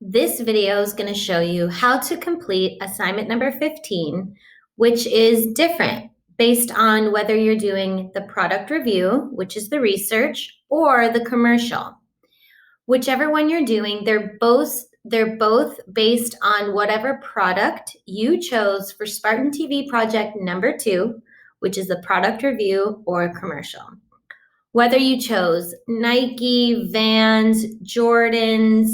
This video is going to show you how to complete assignment number 15, which is different based on whether you're doing the product review, which is the research, or the commercial. Whichever one you're doing, they're both based on whatever product you chose for Spartan TV project number 2, which is the product review or commercial. Whether you chose Nike, Vans, Jordans,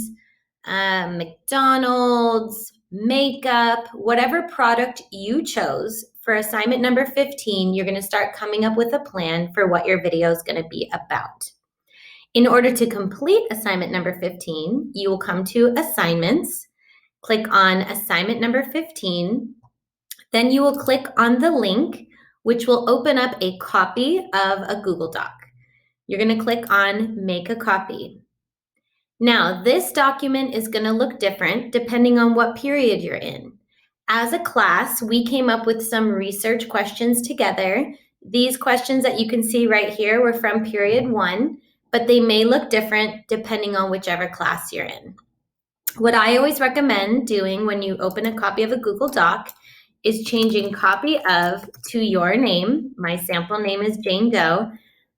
McDonald's, makeup, whatever product you chose for assignment number 15, you're going to start coming up with a plan for what your video is going to be about. In order to complete assignment number 15, you will come to assignments, click on assignment number 15, then you will click on the link, which will open up a copy of a Google Doc. You're going to click on make a copy. Now, this document is going to look different depending on what period you're in. As a class, we came up with some research questions together. These questions that you can see right here were from period 1, but they may look different depending on whichever class you're in. What I always recommend doing when you open a copy of a Google Doc is changing copy of to your name. My sample name is Jane Doe.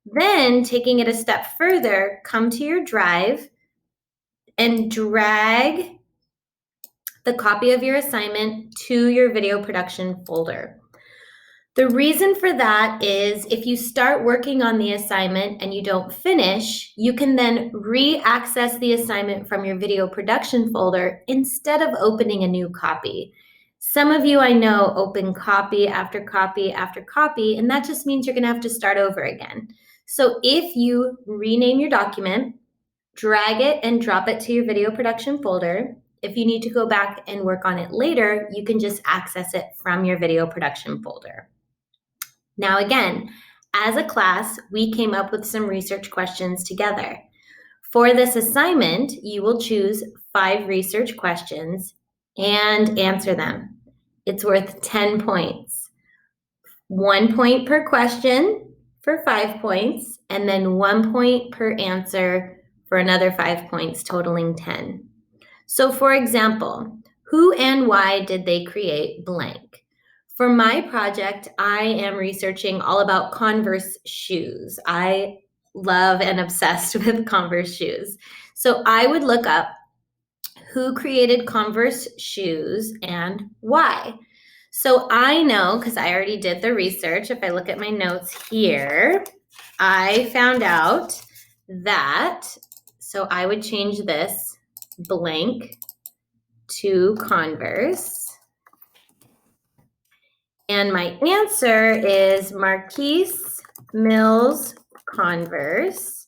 Then taking it a step further, come to your drive and drag the copy of your assignment to your video production folder. The reason for that is if you start working on the assignment and you don't finish, you can then re-access the assignment from your video production folder instead of opening a new copy. Some of you I know open copy after copy after copy, and that just means you're going to have to start over again. So if you rename your document, drag it and drop it to your video production folder. If you need to go back and work on it later, you can just access it from your video production folder. Now again, as a class, we came up with some research questions together. For this assignment, you will choose 5 research questions and answer them. It's worth 10 points. 1 point per question for 5 points, and then 1 point per answer for another 5 points, totaling 10. So for example, who and why did they create blank? For my project, I am researching all about Converse shoes. I love and obsessed with Converse shoes. So I would look up who created Converse shoes and why. So I know, because I already did the research, if I look at my notes here, I found out that, so I would change this blank to Converse. And my answer is Marquise Mills Converse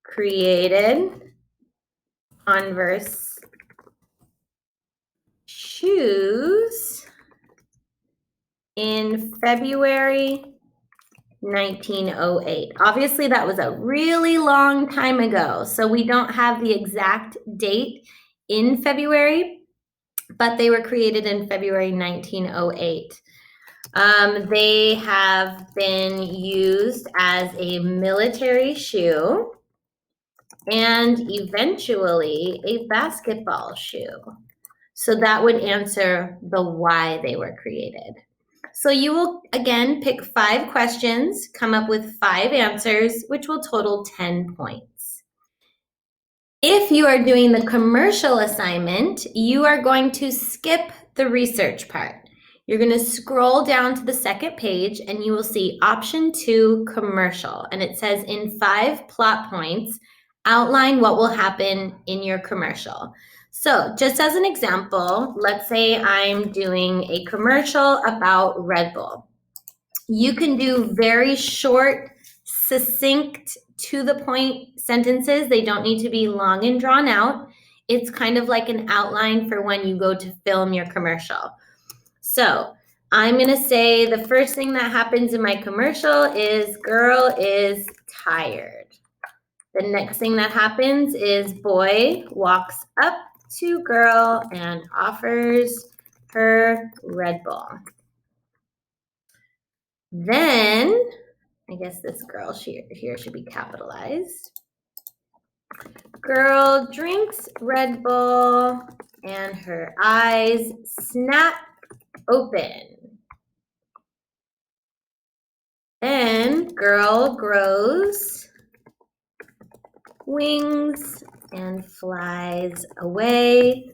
created Converse shoes in February 1908. Obviously, that was a really long time ago, so we don't have the exact date in February, but they were created in February 1908. They have been used as a military shoe and eventually a basketball shoe. So that would answer the why they were created. So you will, again, pick 5 questions, come up with 5 answers, which will total 10 points. If you are doing the commercial assignment, you are going to skip the research part. You're going to scroll down to the second page and you will see option 2, commercial. And it says in 5 plot points, outline what will happen in your commercial. So just as an example, let's say I'm doing a commercial about Red Bull. You can do very short, succinct, to the point sentences. They don't need to be long and drawn out. It's kind of like an outline for when you go to film your commercial. So I'm going to say the first thing that happens in my commercial is girl is tired. The next thing that happens is boy walks up to girl and offers her Red Bull. Then, I guess this girl here should be capitalized. Girl drinks Red Bull and her eyes snap open. Then girl grows wings and flies away.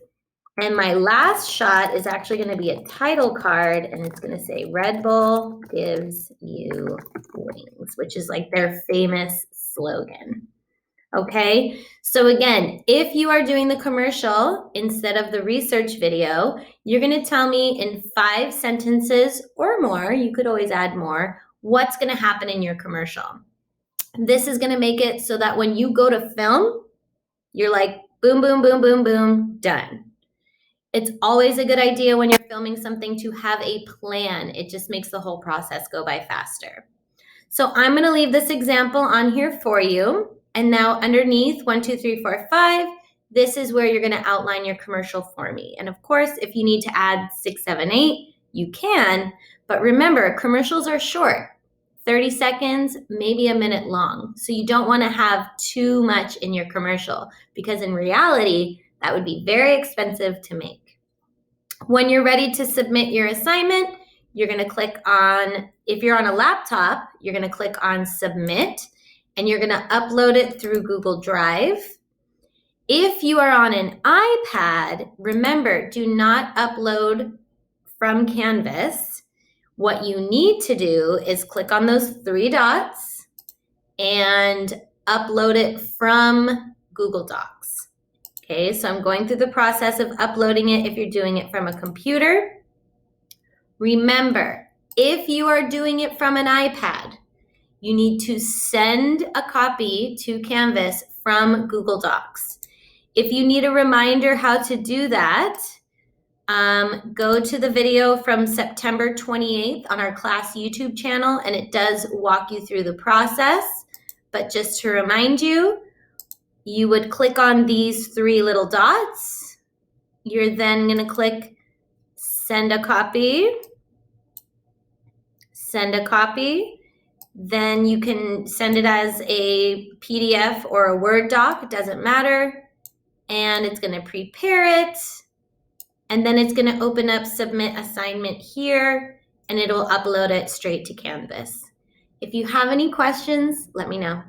And my last shot is actually going to be a title card, and it's going to say Red Bull gives you wings, which is like their famous slogan. Okay, so again, if you are doing the commercial instead of the research video, you're going to tell me in 5 sentences or more, you could always add more, what's going to happen in your commercial. This is going to make it so that when you go to film, you're like, boom, boom, boom, boom, boom, done. It's always a good idea when you're filming something to have a plan. It just makes the whole process go by faster. So I'm going to leave this example on here for you. And now underneath 1, 2, 3, 4, 5, this is where you're going to outline your commercial for me. And of course, if you need to add 6, 7, 8, you can. But remember, commercials are short, 30 seconds, maybe a minute long. So you don't want to have too much in your commercial because in reality, that would be very expensive to make. When you're ready to submit your assignment, you're going to click on, if you're on a laptop, you're going to click on Submit, and you're going to upload it through Google Drive. If you are on an iPad, remember, do not upload from Canvas. What you need to do is click on those 3 dots and upload it from Google Docs. Okay, so I'm going through the process of uploading it if you're doing it from a computer. Remember, if you are doing it from an iPad, you need to send a copy to Canvas from Google Docs. If you need a reminder how to do that, go to the video from September 28th on our class YouTube channel, and it does walk you through the process. But just to remind you, you would click on these 3 little dots. You're then going to click send a copy. Send a copy. Then you can send it as a PDF or a Word doc. It doesn't matter. And it's going to prepare it. And then it's going to open up Submit Assignment here, and it'll upload it straight to Canvas. If you have any questions, let me know.